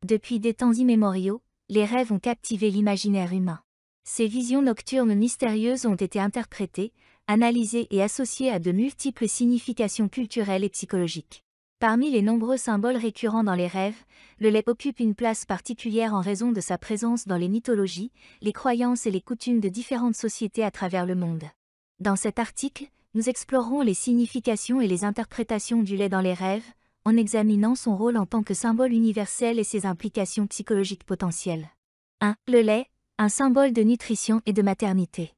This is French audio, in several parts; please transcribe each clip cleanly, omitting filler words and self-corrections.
Depuis des temps immémoriaux, les rêves ont captivé l'imaginaire humain. Ces visions nocturnes mystérieuses ont été interprétées, analysées et associées à de multiples significations culturelles et psychologiques. Parmi les nombreux symboles récurrents dans les rêves, le lait occupe une place particulière en raison de sa présence dans les mythologies, les croyances et les coutumes de différentes sociétés à travers le monde. Dans cet article, nous explorerons les significations et les interprétations du lait dans les rêves, en examinant son rôle en tant que symbole universel et ses implications psychologiques potentielles. 1. Le lait, un symbole de nutrition et de maternité.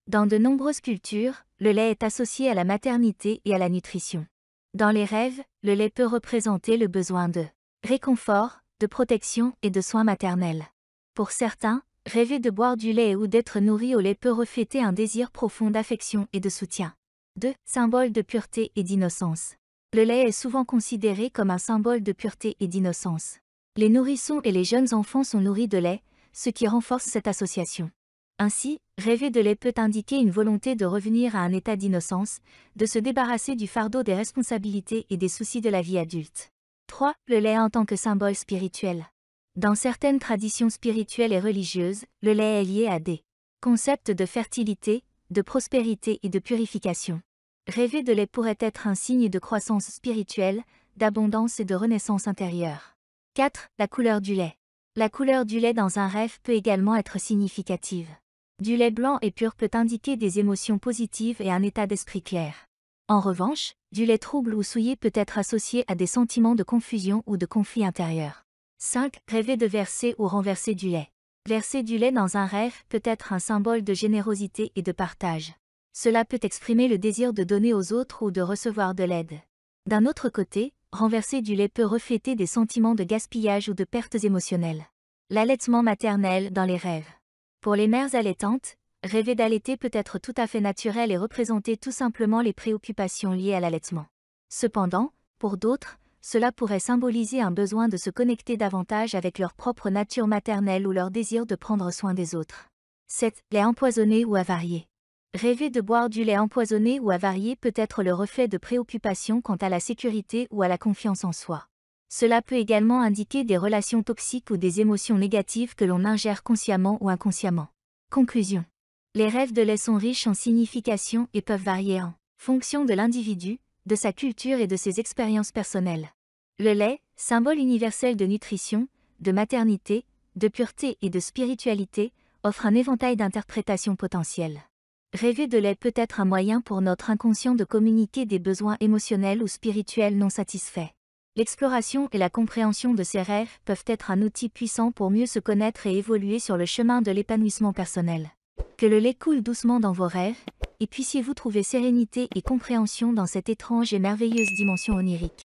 Dans de nombreuses cultures, le lait est associé à la maternité et à la nutrition. Dans les rêves, le lait peut représenter le besoin de réconfort, de protection et de soins maternels. Pour certains, rêver de boire du lait ou d'être nourri au lait peut refléter un désir profond d'affection et de soutien. 2. Symbole de pureté et d'innocence. Le lait est souvent considéré comme un symbole de pureté et d'innocence. Les nourrissons et les jeunes enfants sont nourris de lait, ce qui renforce cette association. Ainsi, rêver de lait peut indiquer une volonté de revenir à un état d'innocence, de se débarrasser du fardeau des responsabilités et des soucis de la vie adulte. 3. Le lait en tant que symbole spirituel. Dans certaines traditions spirituelles et religieuses, le lait est lié à des concepts de fertilité, de prospérité et de purification. Rêver de lait pourrait être un signe de croissance spirituelle, d'abondance et de renaissance intérieure. 4. La couleur du lait. La couleur du lait dans un rêve peut également être significative. Du lait blanc et pur peut indiquer des émotions positives et un état d'esprit clair. En revanche, du lait trouble ou souillé peut être associé à des sentiments de confusion ou de conflit intérieur. 5. Rêver de verser ou renverser du lait. Verser du lait dans un rêve peut être un symbole de générosité et de partage. Cela peut exprimer le désir de donner aux autres ou de recevoir de l'aide. D'un autre côté, renverser du lait peut refléter des sentiments de gaspillage ou de pertes émotionnelles. L'allaitement maternel dans les rêves. Pour les mères allaitantes, rêver d'allaiter peut être tout à fait naturel et représenter tout simplement les préoccupations liées à l'allaitement. Cependant, pour d'autres, cela pourrait symboliser un besoin de se connecter davantage avec leur propre nature maternelle ou leur désir de prendre soin des autres. 7. Lait empoisonné ou avarié. Rêver de boire du lait empoisonné ou avarié peut être le reflet de préoccupations quant à la sécurité ou à la confiance en soi. Cela peut également indiquer des relations toxiques ou des émotions négatives que l'on ingère consciemment ou inconsciemment. Conclusion. Les rêves de lait sont riches en signification et peuvent varier en fonction de l'individu, de sa culture et de ses expériences personnelles. Le lait, symbole universel de nutrition, de maternité, de pureté et de spiritualité, offre un éventail d'interprétations potentielles. Rêver de lait peut être un moyen pour notre inconscient de communiquer des besoins émotionnels ou spirituels non satisfaits. L'exploration et la compréhension de ces rêves peuvent être un outil puissant pour mieux se connaître et évoluer sur le chemin de l'épanouissement personnel. Que le lait coule doucement dans vos rêves, et puissiez-vous trouver sérénité et compréhension dans cette étrange et merveilleuse dimension onirique.